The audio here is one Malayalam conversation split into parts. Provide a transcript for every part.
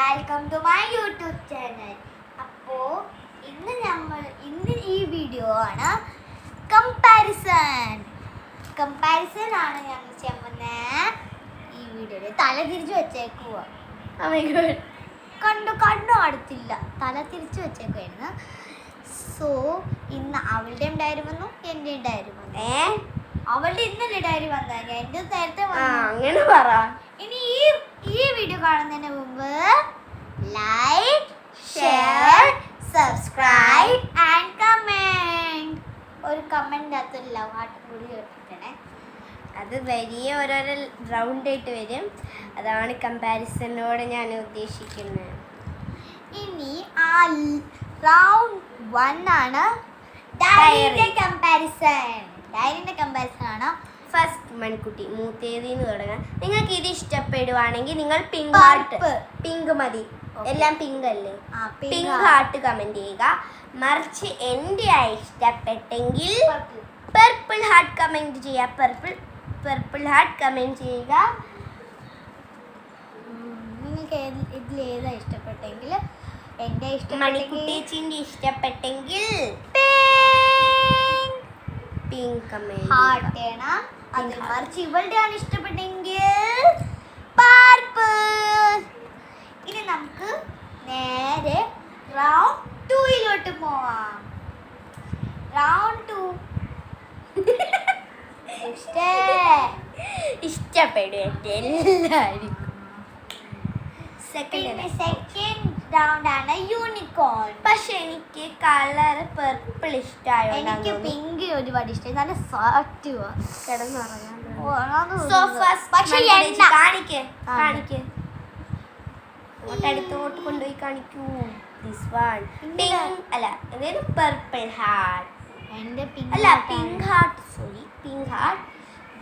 Welcome to my YouTube channel. അപ്പോൾ ഇന്ന് ഈ വീഡിയോ ആണ് കമ്പാരിസൺ ആണ് ഞങ്ങൾ ചെയ്യുന്നത്. ഈ വീഡിയോയിൽ തല തിരിച്ചു വെച്ചേക്കുക. കണ്ണു അടുത്തില്ല, തല തിരിച്ചു വെച്ചേക്കുമായിരുന്നു. സോ ഇന്ന് അവളുടെ ഡയറി വന്നു, എൻ്റെ ഡയറി വന്നു. അവളുടെ ഇന്നലെ ഡയറി വന്നാൽ എൻ്റെ നേരത്തെ അങ്ങനെ പറ. ഇനി ഈ വീഡിയോ കാണുന്നതിന് മുമ്പ് like, share, subscribe and comment. ഒരു കമന്റ് അകത്ത് ലവ് ഹാർട്ട് കൂടി കേട്ടിട്ടേ. അത് വലിയ ഓരോരോ റൗണ്ട് ആയിട്ട് വരും. അതാണ് കമ്പാരിസനോട് ഞാൻ ഉദ്ദേശിക്കുന്നത്. ഇനി ആ റൗണ്ട് 1 ആണ് ഡയറിയുടെ കമ്പാരിസൺ ആണ്. ഫസ്റ്റ് മൺകുട്ടി മൂത്തേതിന്ന് തുടങ്ങാം. നിങ്ങൾക്ക് ഇത് ഇഷ്ടപ്പെടുവാണെങ്കിൽ നിങ്ങൾ പിങ്ക് മതി. എല്ലാം പിങ്ക് അല്ലേ? പിങ്ക് ഹാർട്ട് കമന്റ് ചെയ്യുക. മറിച്ച് എൻ്റെ ഇഷ്ടപ്പെട്ടെങ്കിൽ പർപ്പിൾ ഹാർട്ട് കമന്റ് ചെയ്യുക. പർപ്പിൾ ഹാർട്ട് കമന്റ് ചെയ്യുക. നിങ്ങൾക്ക് ഇതിലേതാ ഇഷ്ടപ്പെട്ടെങ്കിൽ എൻ്റെ മണിക്കുട്ടീച്ചിൻ്റെ ഇഷ്ടപ്പെട്ടെങ്കിൽ പിങ്ക് കമന്റ് ഹാർട്ട് ചെയ്യണം. അത് മറിച്ച് ഇവളുടെ ആണ് ഇഷ്ടപ്പെട്ടെങ്കിൽ പർപ്പിൾ. ഇനി നമുക്ക് നേരെ റൗണ്ട് 2 പോവാം. റൗണ്ട് 2 ഇഷ്ടപ്പെടും എല്ലാവരും. സെക്കൻഡ് റൗണ്ട് ആണ് യൂണിക്കോൺ. പക്ഷെ എനിക്ക് കളർ പർപ്പിൾ ഇഷ്ടമായോ? എനിക്ക് പിങ്ക് ഒരുപാട് ഇഷ്ടമായി. നല്ല സോഫ്റ്റ് കിടന്നുറങ്ങാൻ. അടുത്തോട്ട് കൊണ്ടുപോയി കാണിക്കൂ. ദിസ് വൺ പിങ്ക് അല്ല, അതായത് പർപ്പിൾ ഹാർട്ട്. എന്റെ അല്ല, pink heart, sorry, pink heart.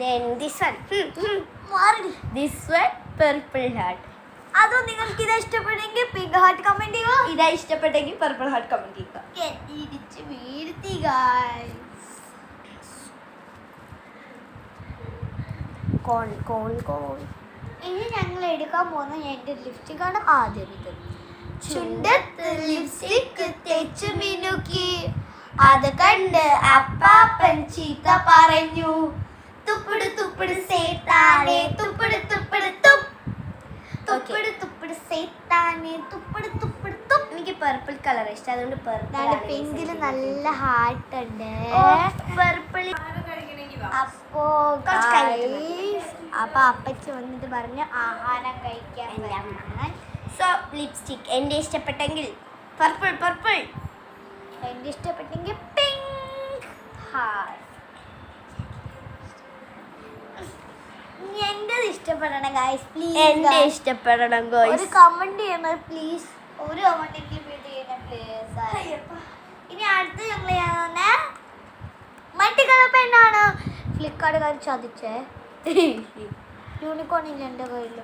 Then this one purple heart. അതോ നിങ്ങൾക്ക് ഇത് ഇഷ്ടപ്പെട്ടെങ്കിൽ പിങ്ക് ഹാർട്ട് കമന്റ് ചെയ്യുക. ഇതാ ഇഷ്ടപ്പെട്ടെങ്കിൽ പർപ്പിൾ ഹാർട്ട് കമന്റ് ചെയ്യുക. ഇടിച്ച് വീഴ്ത്തി ഗൈസ്. കോൺ ഇനി ഞങ്ങൾ എടുക്കാൻ പോകുന്ന എന്റെ ലിപ്സ്റ്റിക് ആണ്. ആദ്യം ഇത് ചുണ്ടത്ത് ലിപ്സ്റ്റിക് തേച്ച് മിനുക്കി. അത് കണ്ട് അപ്പാപ്പൻ ചീത്ത പറഞ്ഞു. തുപ്പിട് തുപ്പിട് സേത്താനെ തുപ്പിട് തുപ്പിട് തുപ്പ്. തുപ്പിട് തുപ്പിട് സേത്താനെ തുപ്പിട് തുപ്പിട് തുപ്പ്. എനിക്ക് പർപ്പിൾ കളർ ഇഷ്ടം, അതുകൊണ്ട് പർപ്പിൾ. പിങ്കില് നല്ല ഹാർട്ട് ഉണ്ട്. പർപ്പിൾ. അപ്പൊ അപ്പച്ചി വന്നിട്ട് പറഞ്ഞു ആഹാരം കഴിക്കാൻ. സോ ലിപ്സ്റ്റിക് എൻ്റെ ഇഷ്ടപ്പെട്ടെങ്കിൽ പർപ്പിൾ. എൻ്റെ ഇഷ്ടപ്പെട്ടെങ്കിൽ പിങ്ക് ഹാർട്ട്. എൻ്റെ ഇഷ്ടപ്പെടണം ഗൈസ്, പ്ലീസ്. എൻ്റെ ഇഷ്ടപ്പെടണം ഗൈസ്. ഒരു കമന്റ് ചെയ്യണം പ്ലീസ്. ഒരു കമന്റെങ്കിലും ചെയ്യണം പ്ലീസ്. ഇനി അടുത്ത് ഞങ്ങൾ ചെയ്യുന്ന മൾട്ടി കളർ പെണ്ണാണ്. ഫ്ലിപ്കാർട്ടുകാർ ചതിച്ചേ. യൂണിക്കോൺ ഇല്ല എൻ്റെ കയ്യിൽ.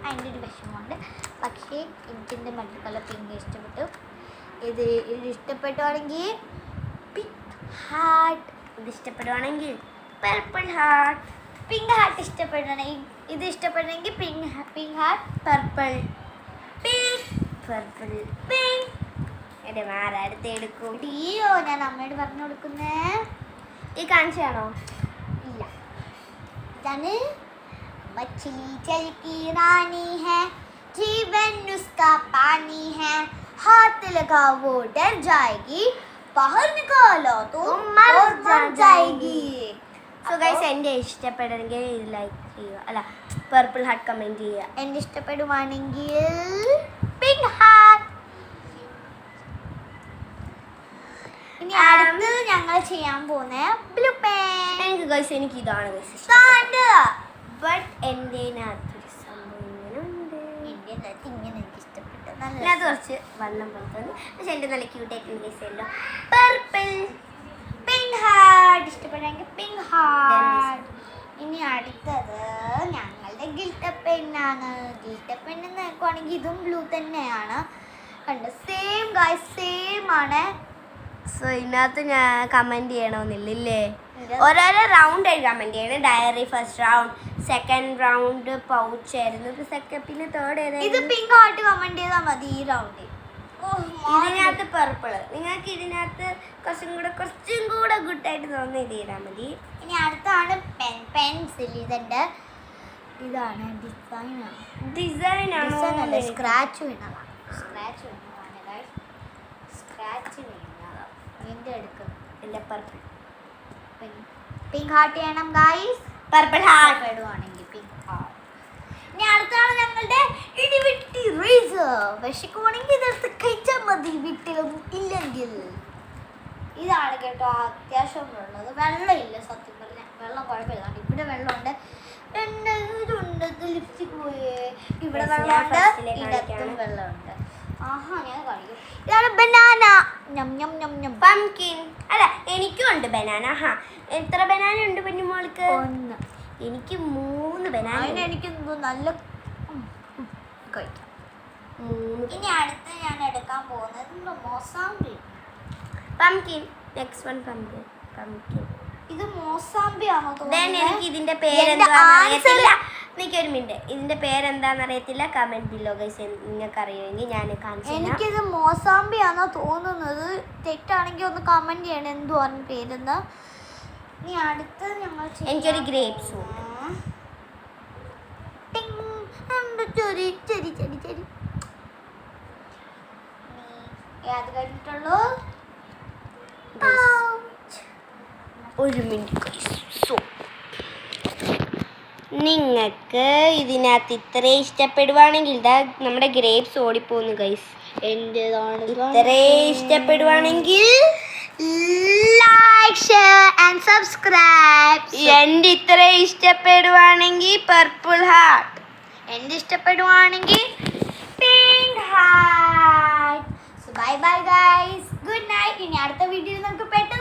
അതിൻ്റെ ഒരു വിഷമമുണ്ട്. പക്ഷേ എനിക്കെൻ്റെ മൾട്ടി കളർ പിങ്ക് ഇഷ്ടപ്പെട്ടു. ഇത് ഇഷ്ടപ്പെടുവാണെങ്കിൽ പിങ്ക് ഹാർട്ട്. ഇത് ഇഷ്ടപ്പെടുവാണെങ്കിൽ പർപ്പിൾ ഹാർട്ട്. പിങ്ക് ഹാർട്ട് ഇഷ്ടപ്പെടണമെങ്കിൽ ഇത് ഇഷ്ടപ്പെടണമെങ്കിൽ പിങ്ക് ഹാർട്ട്. പർപ്പിൾ എൻ്റെ മാറടുത്ത് എടുക്കും. അയ്യോ, ഞാൻ അമ്മയോട് പറഞ്ഞു കൊടുക്കുന്നേ. ഈ കാണിച്ചാണോ? ഇല്ല, ഇതാണ് മछली जल की रानी है, जीवन उसका पानी है, हाथ लगा वो डर जाएगी, बाहर निकालो तो मर जाएगी. സോ ഗൈസ്, എൻ്റെ ഇഷ്ടപ്പെടണമെങ്കിൽ ഇത് ലൈക്ക് ചെയ്യുക, അല്ല പർപ്പിൾ ഹാർട്ട് കമൻറ്റ് ചെയ്യുക. എൻ്റെ ഇഷ്ടപ്പെടുവാണെങ്കിൽ പിങ്ക് ഹാർട്ട്. ഇനി അടുത്ത് ഞങ്ങൾ ചെയ്യാൻ പോകുന്ന ബ്ലൂ പെൻ. എനിക്ക് ഗൈസ്, എനിക്ക് ഇതാണ് ഗൈസ്. ബട്ട് എൻ്റെ അകത്തൊരു സംഭവം ഇങ്ങനെ ഉണ്ട്. എൻ്റെ ഇങ്ങനെ എനിക്ക് ഇഷ്ടപ്പെട്ടു. അത് കുറച്ച് വെള്ളം പോലെ തോന്നി, പക്ഷെ എൻ്റെ നല്ല ക്യൂട്ടായിട്ട് guys yellow. Purple pink heart ഇഷ്ടപ്പെടുമെങ്കിൽ പിങ്ക് ഹാർട്ട്. ഇനി അടുത്തത് ഞങ്ങളുടെ ഗിൽട്ടർ പെണ്ണാണ്. ഗിൽട്ടർ പെണ്ണ് നോക്കുവാണെങ്കിൽ ഇതും ബ്ലൂ തന്നെയാണ്. കണ്ടോ, സെയിം ഗൈസ്, സെയിം ആണ്. സോ ഇതിനകത്ത് ഞാൻ കമൻറ്റ് ചെയ്യണമെന്നില്ലേ? ഓരോരോ റൗണ്ട് കമന്റ് ചെയ്യണം. Diary first round, second round pouch ആയിരുന്നു, പിന്നെ തേർഡ് ഇത് ഏതായിരുന്നു? പിങ്ക് ഹാർട്ട് കമന്റ് ചെയ്താൽ മതി ഈ റൗണ്ടിൽ. ഇതിനകത്ത് പർപ്പിള്. നിങ്ങൾക്ക് ഇതിനകത്ത് കുറച്ചും കൂടെ ഗുഡായിട്ട് തോന്നുന്ന ഇത് ചെയ്താൽ മതി. ഇനി അടുത്താണ് പെൻസിൽ. ഇതാണ് ഡിസൈൻ ആണോ? സ്ക്രാച്ച് വീണതാണ്. വീണ്ടും എടുക്കും. എൻ്റെ പർപ്പിൾ പിങ്ക് ഹാർട്ട് ചെയ്യണം ഗായ്സ്. പർപ്പിൾ ഹാർട്ട് ഇടുവാണെങ്കിൽ പിങ്ക് ഹാർട്ട്. ഇനി അടുത്താണ് ഞങ്ങളുടെ ഇടിവിട്ടി റേസർ. വിശക്കുവാണെങ്കിൽ ഇതെടുത്ത് കഴിച്ചാൽ മതി, വീട്ടിലൊന്നും ഇല്ലെങ്കിൽ. ഇതാണ് കേട്ടോ അത്യാവശ്യം ഉള്ളത്. വെള്ളമില്ല സത്യം പറഞ്ഞാൽ. വെള്ളം കുഴപ്പമില്ല. ഇവിടെ വെള്ളമുണ്ട്, ഇതുണ്ട്, ലിപ്സ്റ്റിക് പോയേ. ഇവിടെ വെള്ളമുണ്ട്, ഇടത്തും വെള്ളമുണ്ട്. ആഹാ ഞാൻ കാണിക്കും. ഇതാണ് ബനാന. ഞം ഞം ഞം ഞം. പംകിൻ. അല്ല എനിക്കും ഉണ്ട് ബനാന. എത്ര ബനാന ഉണ്ട് കുഞ്ഞുമോൾക്ക്? 1. എനിക്ക് 3 ബനാന. എനിക്ക് നല്ല കഴിക്കാം. ഇനി അടുത്ത് ഞാൻ എടുക്കാൻ പോകുന്നത് മോസാമ്പി. പംകിൻ. Next one pumpkin. ഇത് മോസാമ്പി ആണോ എനിക്ക് ഇതിന്റെ പേരെന്താണെന്നറിയത്തില്ല. എനിക്കൊരു മിനിറ്റ്, ഇതിന്റെ പേരെന്താണെന്നറിയത്തില്ല. കമന്റ് ബില്ലോ ഗൈസ്, നിങ്ങൾക്ക് അറിയുമെങ്കിൽ ഞാൻ കാണിച്ചു. എനിക്കിത് മോസാമ്പി ആണോ തോന്നുന്നത്. തെറ്റാണെങ്കിൽ ഒന്ന് കമന്റ് ചെയ്യണം എന്തുവാണ് പേരെന്ന്. ഇനി അടുത്ത് ഞങ്ങൾ എനിക്കൊരു ഗ്രേപ്സ് ഉണ്ട്. അത് കഴിഞ്ഞിട്ടുള്ളൂ. ഒരു മിനിറ്റ്. നിങ്ങൾക്ക് ഇതിനകത്ത് ഇത്ര ഇഷ്ടപ്പെടുവാണെങ്കിൽ ഇതാ നമ്മുടെ ഗ്രേപ്സ് ഓടിപ്പോന്നു ഗൈസ്. എന്റേതാണ്. ഇത്ര ഇഷ്ടപ്പെടുവാണെങ്കിൽ ലൈക്ക്, ഷെയർ ആൻഡ് സബ്സ്ക്രൈബ്. എൻ്റെ ഇത്ര ഇഷ്ടപ്പെടുവാണെങ്കിൽ പർപ്പിൾ ഹാർട്ട്. എൻ്റെ ഇഷ്ടപ്പെടുവാണെങ്കിൽ pink heart. Bye bye guys, good night. ഇനി അടുത്ത വീഡിയോയിൽ നമുക്ക് പെട്ടെന്ന്